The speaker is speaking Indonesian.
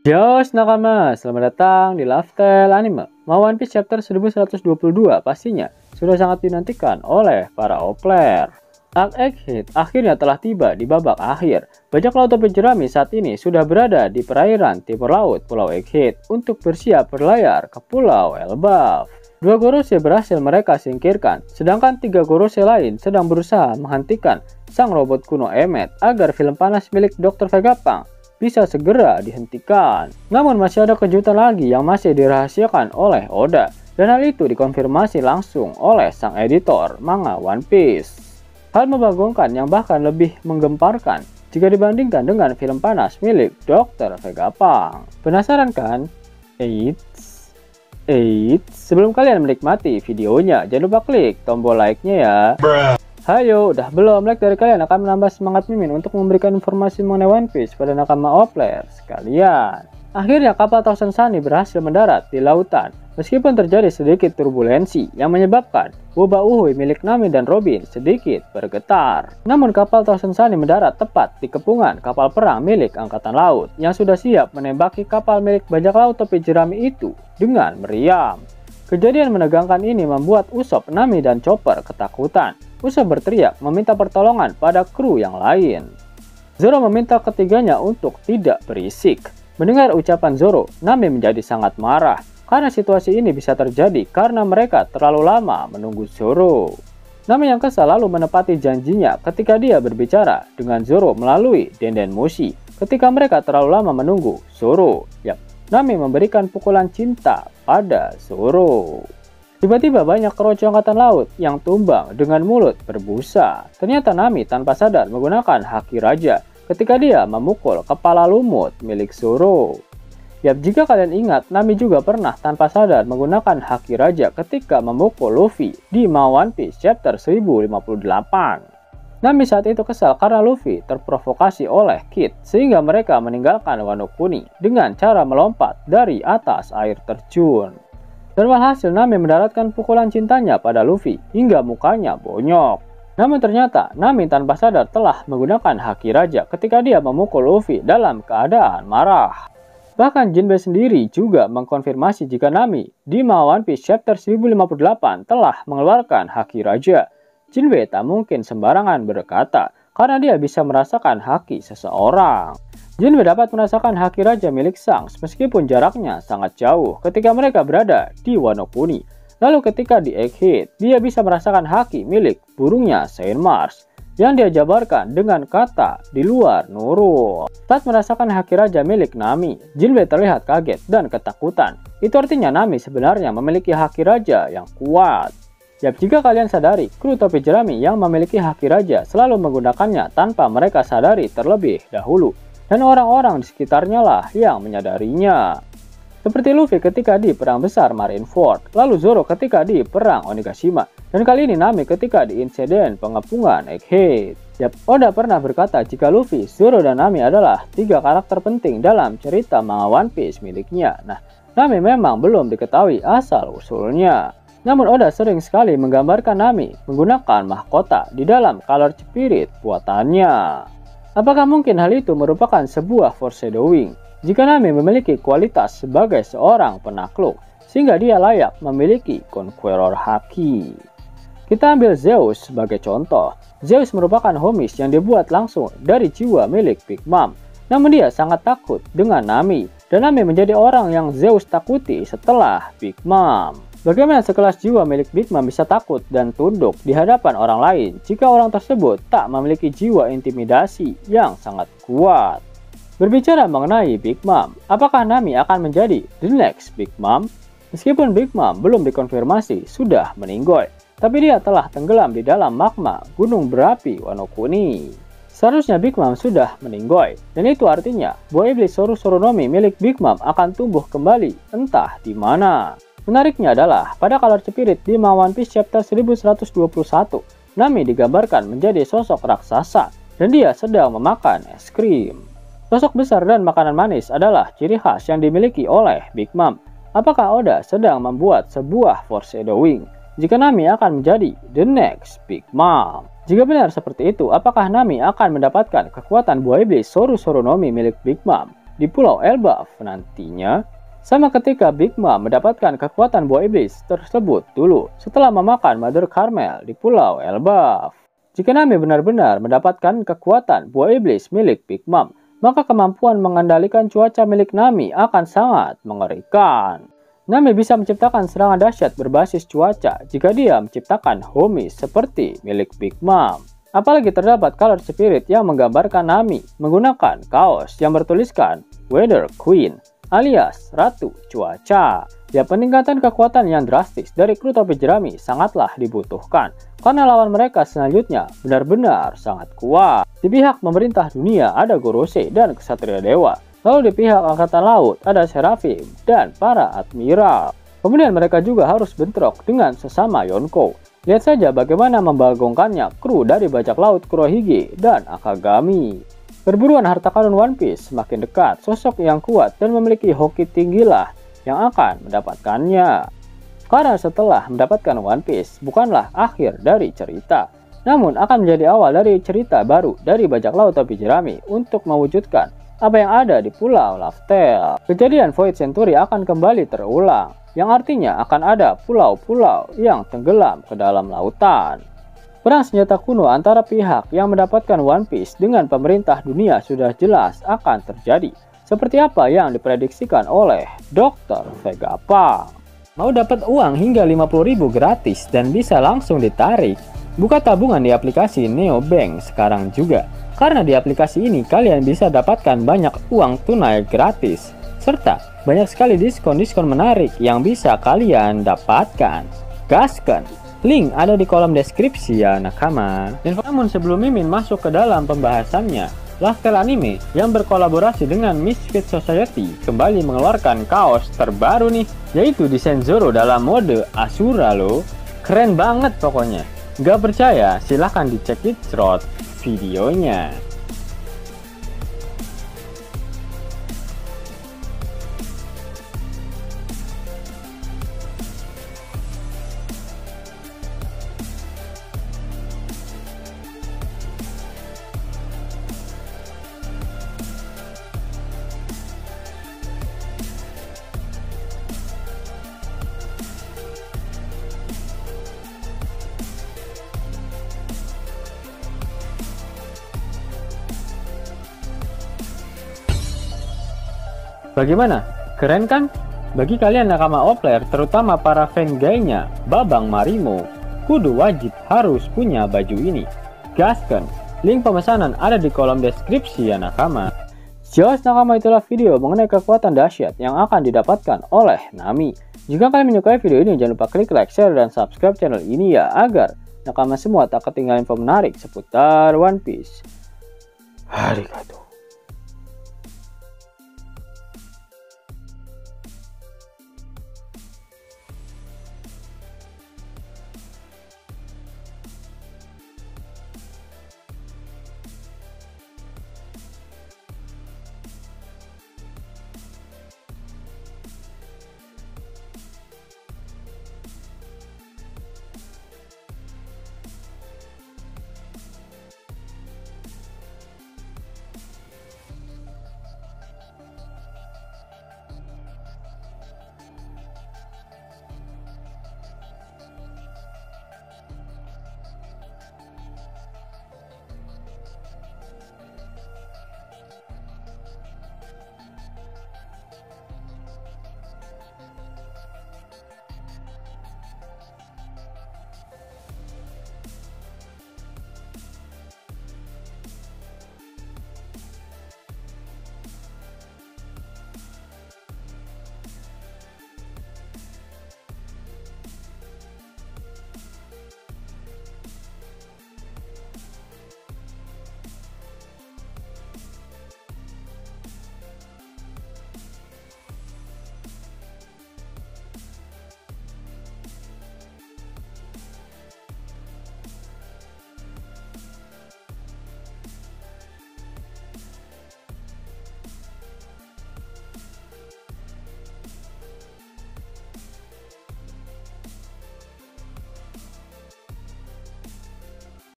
Yos nakama, selamat datang di Lifestyle Anime. Mau One Piece chapter 1122 pastinya sudah sangat dinantikan oleh para player. Arc Egghead akhirnya telah tiba di babak akhir. Bajak laut topi jerami saat ini sudah berada di perairan timur laut Pulau Egghead untuk bersiap berlayar ke Pulau Elbaf. Dua Gorosei berhasil mereka singkirkan, sedangkan tiga Gorosei lain sedang berusaha menghentikan sang robot kuno Emmet agar film panas milik Dr. Vegapunk bisa segera dihentikan. Namun masih ada kejutan lagi yang masih dirahasiakan oleh Oda, dan hal itu dikonfirmasi langsung oleh sang editor manga One Piece. Hal membagongkan yang bahkan lebih menggemparkan jika dibandingkan dengan film panas milik Dr. Vegapunk. Penasaran kan? Eits, sebelum kalian menikmati videonya, jangan lupa klik tombol like-nya ya. Hayo, udah belum? Like dari kalian akan menambah semangat Mimin untuk memberikan informasi mengenai One Piece pada nakama player sekalian. Akhirnya kapal Thousand Sunny berhasil mendarat di lautan, meskipun terjadi sedikit turbulensi yang menyebabkan boba uhuy milik Nami dan Robin sedikit bergetar. Namun kapal Thousand Sunny mendarat tepat di kepungan kapal perang milik Angkatan Laut yang sudah siap menembaki kapal milik bajak laut topi jerami itu dengan meriam. Kejadian menegangkan ini membuat Usopp, Nami, dan Chopper ketakutan. Usopp berteriak meminta pertolongan pada kru yang lain. Zoro meminta ketiganya untuk tidak berisik. Mendengar ucapan Zoro, Nami menjadi sangat marah karena situasi ini bisa terjadi karena mereka terlalu lama menunggu Zoro. Nami yang kesal lalu menepati janjinya ketika dia berbicara dengan Zoro melalui Denden Mushi. Ketika mereka terlalu lama menunggu Zoro, Nami memberikan pukulan cinta pada Zoro. Tiba-tiba banyak keroco angkatan laut yang tumbang dengan mulut berbusa. Ternyata Nami tanpa sadar menggunakan haki raja ketika dia memukul kepala lumut milik Zoro. Jika kalian ingat, Nami juga pernah tanpa sadar menggunakan haki raja ketika memukul Luffy di One Piece chapter 1058. Nami saat itu kesal karena Luffy terprovokasi oleh Kid sehingga mereka meninggalkan Wano Kuni dengan cara melompat dari atas air terjun. Dan walhasil Nami mendaratkan pukulan cintanya pada Luffy hingga mukanya bonyok. Namun ternyata Nami tanpa sadar telah menggunakan haki raja ketika dia memukul Luffy dalam keadaan marah. Bahkan Jinbe sendiri juga mengkonfirmasi jika Nami di One Piece chapter 1058 telah mengeluarkan haki raja. Jinbe tak mungkin sembarangan berkata karena dia bisa merasakan haki seseorang. Jinbe dapat merasakan haki raja milik Shanks meskipun jaraknya sangat jauh ketika mereka berada di Wano Kuni. Lalu ketika di Egghead, dia bisa merasakan haki milik burungnya Saint Mars yang dia jabarkan dengan kata di luar Nurul. Saat merasakan haki raja milik Nami, Jinbe terlihat kaget dan ketakutan. Itu artinya Nami sebenarnya memiliki haki raja yang kuat. Jika kalian sadari, kru topi jerami yang memiliki haki raja selalu menggunakannya tanpa mereka sadari terlebih dahulu. Dan orang-orang di sekitarnya lah yang menyadarinya. Seperti Luffy ketika di perang besar Marineford, lalu Zoro ketika di perang Onigashima, dan kali ini Nami ketika di insiden pengepungan Egghead. Oda pernah berkata jika Luffy, Zoro, dan Nami adalah tiga karakter penting dalam cerita manga One Piece miliknya. Nah, Nami memang belum diketahui asal-usulnya. Namun Oda sering sekali menggambarkan Nami menggunakan mahkota di dalam color spirit buatannya. Apakah mungkin hal itu merupakan sebuah foreshadowing jika Nami memiliki kualitas sebagai seorang penakluk sehingga dia layak memiliki Conqueror Haki? Kita ambil Zeus sebagai contoh. Zeus merupakan homies yang dibuat langsung dari jiwa milik Big Mom. Namun dia sangat takut dengan Nami, dan Nami menjadi orang yang Zeus takuti setelah Big Mom. Bagaimana sekelas jiwa milik Big Mom bisa takut dan tunduk di hadapan orang lain jika orang tersebut tak memiliki jiwa intimidasi yang sangat kuat? Berbicara mengenai Big Mom, apakah Nami akan menjadi the next Big Mom? Meskipun Big Mom belum dikonfirmasi sudah meninggoy, tapi dia telah tenggelam di dalam magma gunung berapi Wano Kuni. Seharusnya Big Mom sudah meninggoy, dan itu artinya buah iblis Soru-Soronomi milik Big Mom akan tumbuh kembali entah di mana. Menariknya adalah pada color spirit di One Piece chapter 1121, Nami digambarkan menjadi sosok raksasa dan dia sedang memakan es krim. Sosok besar dan makanan manis adalah ciri khas yang dimiliki oleh Big Mom. Apakah Oda sedang membuat sebuah foreshadowing jika Nami akan menjadi the next Big Mom? Jika benar seperti itu, apakah Nami akan mendapatkan kekuatan buah iblis Soru-Soronomi milik Big Mom? di Pulau Elbaf nantinya. Sama ketika Big Mom mendapatkan kekuatan buah iblis tersebut dulu setelah memakan Mother Carmel di Pulau Elbaf. Jika Nami benar-benar mendapatkan kekuatan buah iblis milik Big Mom, maka kemampuan mengendalikan cuaca milik Nami akan sangat mengerikan. Nami bisa menciptakan serangan dahsyat berbasis cuaca jika dia menciptakan homies seperti milik Big Mom. Apalagi terdapat color spirit yang menggambarkan Nami menggunakan kaos yang bertuliskan Weather Queen alias Ratu Cuaca. Ya, peningkatan kekuatan yang drastis dari kru topi jerami sangatlah dibutuhkan karena lawan mereka selanjutnya benar-benar sangat kuat. Di pihak pemerintah dunia ada Gorose dan Ksatria Dewa. Lalu di pihak Angkatan Laut ada Seraphim dan para Admiral. Kemudian mereka juga harus bentrok dengan sesama Yonko. Lihat saja bagaimana membagongkannya kru dari bajak laut Kurohige dan Akagami. Perburuan harta karun One Piece semakin dekat, sosok yang kuat dan memiliki hoki tinggilah yang akan mendapatkannya. Karena setelah mendapatkan One Piece bukanlah akhir dari cerita, namun akan menjadi awal dari cerita baru dari bajak laut topi jerami untuk mewujudkan apa yang ada di Pulau Laftel. Kejadian Void Century akan kembali terulang, yang artinya akan ada pulau-pulau yang tenggelam ke dalam lautan. Perang senjata kuno antara pihak yang mendapatkan One Piece dengan pemerintah dunia sudah jelas akan terjadi, seperti apa yang diprediksikan oleh Dr. Vegapunk. Mau dapat uang hingga 50.000 gratis dan bisa langsung ditarik? Buka tabungan di aplikasi Neobank sekarang juga. Karena di aplikasi ini kalian bisa dapatkan banyak uang tunai gratis, serta banyak sekali diskon-diskon menarik yang bisa kalian dapatkan. Gaskan! Link ada di kolom deskripsi ya nakama. Namun sebelum Mimin masuk ke dalam pembahasannya, Laftel Anime yang berkolaborasi dengan Misfit Society kembali mengeluarkan kaos terbaru nih, yaitu desain Zoro dalam mode Asura loh. Keren banget pokoknya. Gak percaya? Silahkan dicek di short videonya. Bagaimana? Keren kan? Bagi kalian nakama Opler, terutama para fan gaynya Babang Marimo, kudu wajib harus punya baju ini. Gaskan! Link pemesanan ada di kolom deskripsi ya nakama. Jelas nakama, itulah video mengenai kekuatan dahsyat yang akan didapatkan oleh Nami. Jika kalian menyukai video ini, jangan lupa klik like, share, dan subscribe channel ini ya, agar nakama semua tak ketinggalan info menarik seputar One Piece. Arigatou.